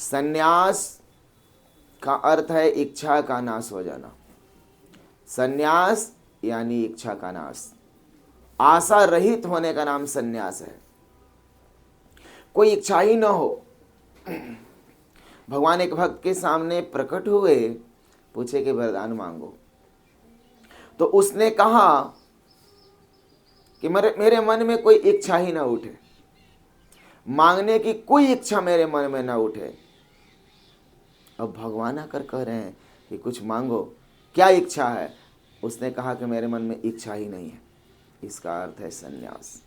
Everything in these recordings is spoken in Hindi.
सन्यास का अर्थ है इच्छा का नाश हो जाना। सन्यास यानी इच्छा का नाश, आशा रहित होने का नाम सन्यास है। कोई इच्छा ही न हो। भगवान एक भक्त के सामने प्रकट हुए, पूछे कि वरदान मांगो। तो उसने कहा कि मेरे मन में कोई इच्छा ही ना उठे, मांगने की कोई इच्छा मेरे मन में ना उठे। अब भगवान आकर कह रहे हैं कि कुछ मांगो, क्या इच्छा है? उसने कहा कि मेरे मन में इच्छा ही नहीं है। इसका अर्थ है सन्यास।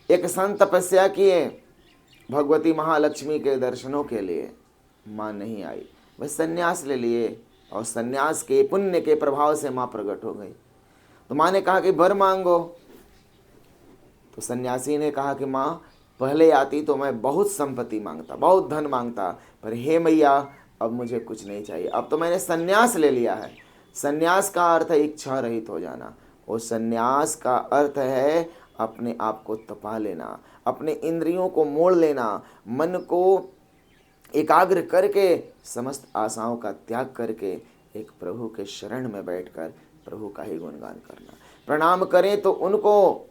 एक संत तपस्या किए भगवती महालक्ष्मी के दर्शनों के लिए, माँ नहीं आई, वह सन्यास ले लिए और सन्यास के पुण्य के प्रभाव से माँ प्रकट हो गई। तो माँ ने कहा कि वर मांगो। तो सन्यासी ने कहा कि माँ पहले आती तो मैं बहुत संपत्ति मांगता, बहुत धन मांगता, पर हे मैया अब मुझे कुछ नहीं चाहिए, अब तो मैंने सन्यास ले लिया है। सन्यास का अर्थ है इच्छा रहित हो जाना, और सन्यास का अर्थ है अपने आप को तपा लेना, अपने इंद्रियों को मोड़ लेना, मन को एकाग्र करके समस्त आशाओं का त्याग करके एक प्रभु के शरण में बैठकर प्रभु का ही गुणगान करना। प्रणाम करें तो उनको,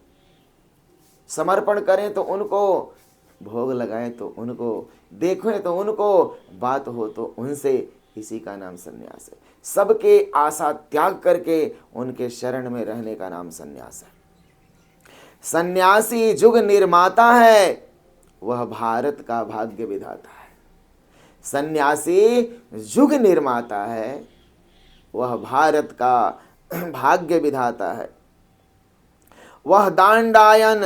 समर्पण करें तो उनको, भोग लगाएं तो उनको, देखें तो उनको, बात हो तो उनसे। इसी का नाम सन्यास है। सबके आशा त्याग करके उनके शरण में रहने का नाम सन्यास है। सन्यासी युग निर्माता है, वह भारत का भाग्य विधाता है। सन्यासी युग निर्माता है, वह भारत का भाग्य विधाता है। वह दांडायन,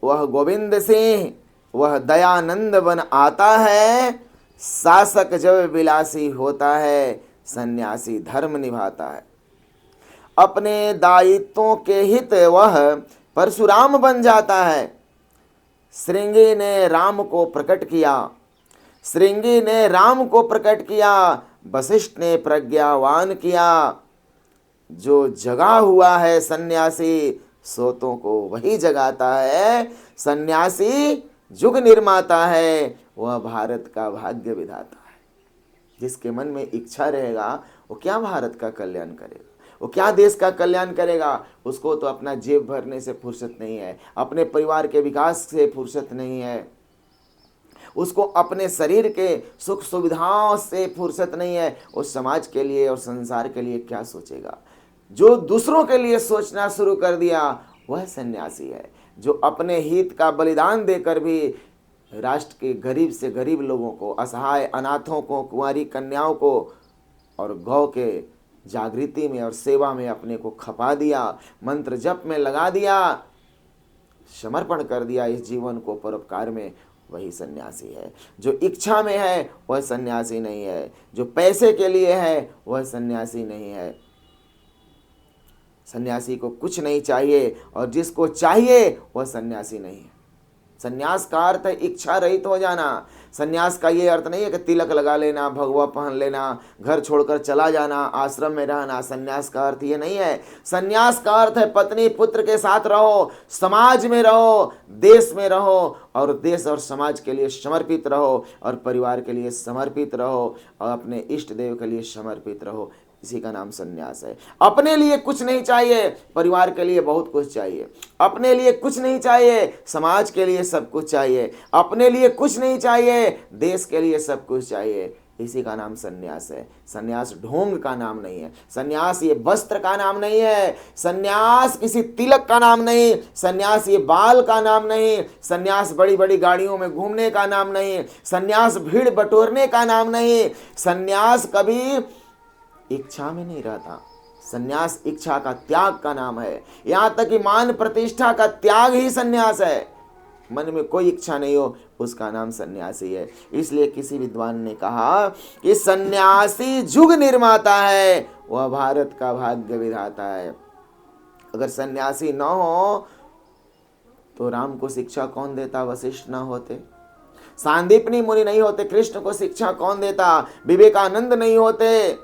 वह गोविंद सिंह, वह दयानंद बन आता है। शासक जब विलासी होता है, सन्यासी धर्म निभाता है। अपने दायित्वों के हित वह परशुराम बन जाता है। श्रृंगी ने राम को प्रकट किया, श्रृंगी ने राम को प्रकट किया, वशिष्ठ ने प्रज्ञावान किया। जो जगा हुआ है सन्यासी, सोतों को वही जगाता है। सन्यासी युग निर्माता है, वह भारत का भाग्य विधाता है। जिसके मन में इच्छा रहेगा वो क्या भारत का कल्याण करेगा, वो क्या देश का कल्याण करेगा? उसको तो अपना जेब भरने से फुर्सत नहीं है, अपने परिवार के विकास से फुर्सत नहीं है, उसको अपने शरीर के सुख सुविधाओं से फुर्सत नहीं है। उस समाज के लिए और संसार के लिए क्या सोचेगा? जो दूसरों के लिए सोचना शुरू कर दिया वह सन्यासी है। जो अपने हित का बलिदान देकर भी राष्ट्र के गरीब से गरीब लोगों को, असहाय अनाथों को, कुंवारी कन्याओं को और गौ के जागृति में और सेवा में अपने को खपा दिया, मंत्र जप में लगा दिया, समर्पण कर दिया इस जीवन को परोपकार में, वही सन्यासी है। जो इच्छा में है वह सन्यासी नहीं है, जो पैसे के लिए है वह सन्यासी नहीं है। सन्यासी को कुछ नहीं चाहिए और जिसको चाहिए वह सन्यासी नहीं है। सन्यास का अर्थ है इच्छा रहित हो जाना। सन्यास का ये अर्थ नहीं है कि तिलक लगा लेना, भगवा पहन लेना, घर छोड़कर चला जाना, आश्रम में रहना। सन्यास का अर्थ ये नहीं है। सन्यास का अर्थ है पत्नी पुत्र के साथ रहो, समाज में रहो, देश में रहो और देश और समाज के लिए समर्पित रहो और परिवार के लिए समर्पित रहो और अपने इष्ट देव के लिए समर्पित रहो। इसी का नाम सन्यास है। अपने लिए कुछ नहीं चाहिए, परिवार के लिए बहुत कुछ चाहिए। अपने लिए कुछ नहीं चाहिए, समाज के लिए सब कुछ चाहिए। अपने लिए कुछ नहीं चाहिए, देश के लिए सब कुछ चाहिए। इसी का नाम सन्यास है। सन्यास ढोंग का नाम नहीं है। सन्यास ये वस्त्र का नाम नहीं है। सन्यास किसी तिलक का नाम नहीं। सन्यास ये बाल का नाम नहीं। सन्यास बड़ी बड़ी गाड़ियों में घूमने का नाम नहीं। सन्यास भीड़ बटोरने का नाम नहीं। सन्यास कभी इच्छा में नहीं रहता। सन्यास इच्छा का त्याग का नाम है। यहां तक कि मान प्रतिष्ठा का त्याग ही सन्यास है। मन में कोई इच्छा नहीं हो, उसका नाम सन्यासी है। इसलिए किसी विद्वान ने कहा कि सन्यासी युग निर्माता है, वह भारत का भाग्य विधाता है। अगर सन्यासी न हो तो राम को शिक्षा कौन देता? वशिष्ठ न होते, सांदीपनी मुनि नहीं होते, कृष्ण को शिक्षा कौन देता? विवेकानंद नहीं होते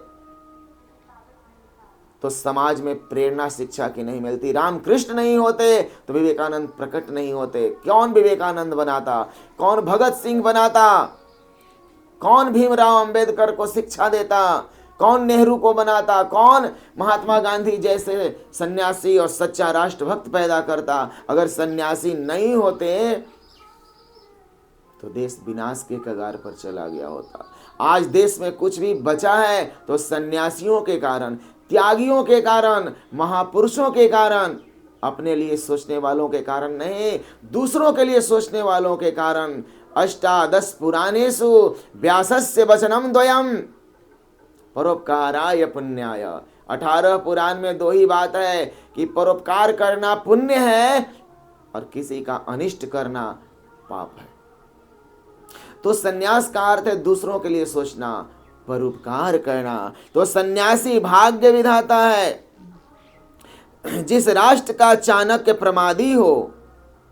तो समाज में प्रेरणा शिक्षा की नहीं मिलती। रामकृष्ण नहीं होते तो विवेकानंद प्रकट नहीं होते। कौन विवेकानंद बनाता? कौन भगत सिंह बनाता? कौन भीमराव अंबेडकर को शिक्षा देता, कौन नेहरू को बनाता, कौन महात्मा गांधी जैसे सन्यासी और सच्चा राष्ट्रभक्त पैदा करता। अगर सन्यासी नहीं होते तो देश विनाश के कगार पर चला गया होता। आज देश में कुछ भी बचा है तो सन्यासियों के कारण, त्यागियों के कारण, महापुरुषों के कारण, अपने लिए सोचने वालों के कारण नहीं, दूसरों के लिए सोचने वालों के कारण। अष्टादश पुराणेषु व्यासस्य वचनम द्वयम् परोपकाराय पुण्याय। 18 पुराण में 2 ही बात है कि परोपकार करना पुण्य है और किसी का अनिष्ट करना पाप है। तो सन्यास का अर्थ है दूसरों के लिए सोचना, परोपकार करना। तो सन्यासी भाग्य विधाता है। जिस राष्ट्र का चाणक्य प्रमादी हो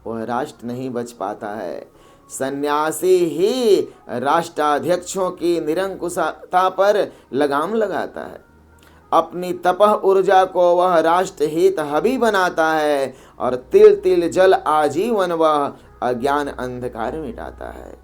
वह राष्ट्र नहीं बच पाता है। सन्यासी ही राष्ट्राध्यक्षों की निरंकुशता पर लगाम लगाता है। अपनी तपह ऊर्जा को वह राष्ट्र हित हबी बनाता है और तिल तिल जल आजीवन वह अज्ञान अंधकार मिटाता है।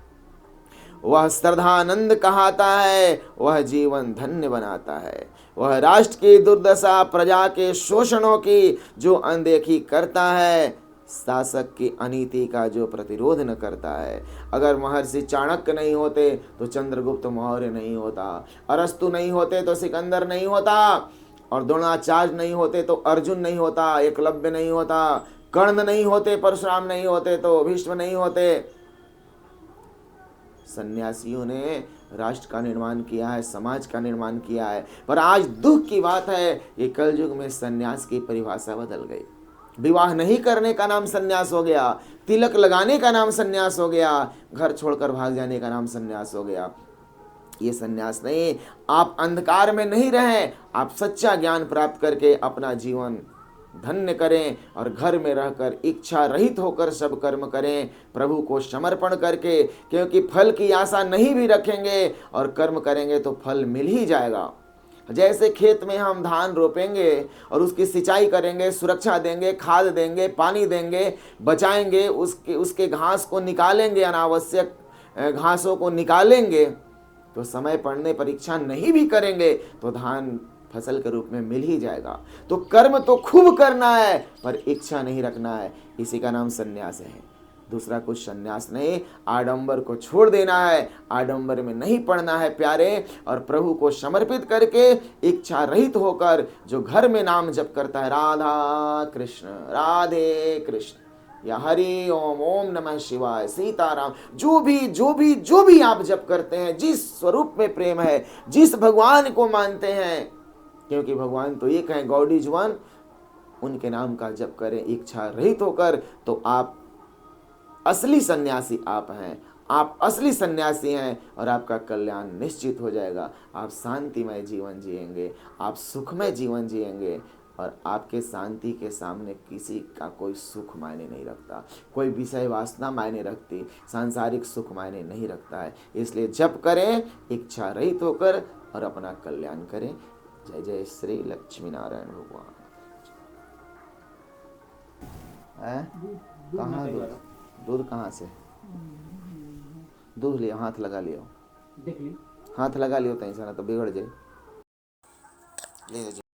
वह श्रद्धानंद कहाता है, वह जीवन धन्य बनाता है। वह राष्ट्र की दुर्दशा, प्रजा के शोषणों की जो अनदेखी करता है, शासक की अनीति का जो प्रतिरोध न करता है। अगर महर्षि चाणक्य नहीं होते तो चंद्रगुप्त मौर्य नहीं होता, अरस्तु नहीं होते तो सिकंदर नहीं होता, और द्रोणाचार्य नहीं होते तो अर्जुन नहीं होता, एकलव्य नहीं होता, कर्ण नहीं होते, परशुराम नहीं होते तो भीष्म नहीं होते। सन्यासियों ने राष्ट्र का निर्माण किया है, समाज का निर्माण किया है। पर आज दुख की बात है कि कलयुग में सन्यास की परिभाषा बदल गई। विवाह नहीं करने का नाम सन्यास हो गया, तिलक लगाने का नाम सन्यास हो गया, घर छोड़कर भाग जाने का नाम सन्यास हो गया। ये सन्यास नहीं। आप अंधकार में नहीं रहें, आप सच्चा ज्ञान प्राप्त करके अपना जीवन धन्य करें और घर में रहकर इच्छा रहित होकर सब कर्म करें, प्रभु को समर्पण करके। क्योंकि फल की आशा नहीं भी रखेंगे और कर्म करेंगे तो फल मिल ही जाएगा। जैसे खेत में हम धान रोपेंगे और उसकी सिंचाई करेंगे, सुरक्षा देंगे, खाद देंगे, पानी देंगे, बचाएंगे, उसके घास को निकालेंगे, अनावश्यक घासों को निकालेंगे, तो समय पड़ने पर इच्छा नहीं भी करेंगे तो धान फसल के रूप में मिल ही जाएगा। तो कर्म तो खूब करना है पर इच्छा नहीं रखना है, इसी का नाम सन्यास है। दूसरा कुछ सन्यास नहीं। आडंबर को छोड़ देना है, आडंबर में नहीं पड़ना है प्यारे, और प्रभु को समर्पित करके इच्छा रहित होकर जो घर में नाम जप करता है, राधा कृष्ण राधे कृष्ण या हरि ओम ओम नमः शिवाय सीताराम, जो भी आप जप करते हैं, जिस स्वरूप में प्रेम है, जिस भगवान को मानते हैं, क्योंकि भगवान तो एक है, गॉड इज वन, उनके नाम का जप करें इच्छा रहित होकर, तो आप असली सन्यासी आप हैं। आप असली सन्यासी हैं और आपका कल्याण निश्चित हो जाएगा। आप शांतिमय जीवन जिएंगे, आप सुखमय जीवन जिएंगे, और आपके शांति के सामने किसी का कोई सुख मायने नहीं रखता, कोई विषय वासना मायने रखती, सांसारिक सुख मायने नहीं रखता है। इसलिए जप करें इच्छा रहित होकर और अपना कल्याण करें। जय जय श्री लक्ष्मी नारायण भगवान। कहाँ दूध कहाँ से? दूध लियो, हाथ लगा लियो, हाथ लगा लियो, तैसा ना तो बिगड़ जाए। ले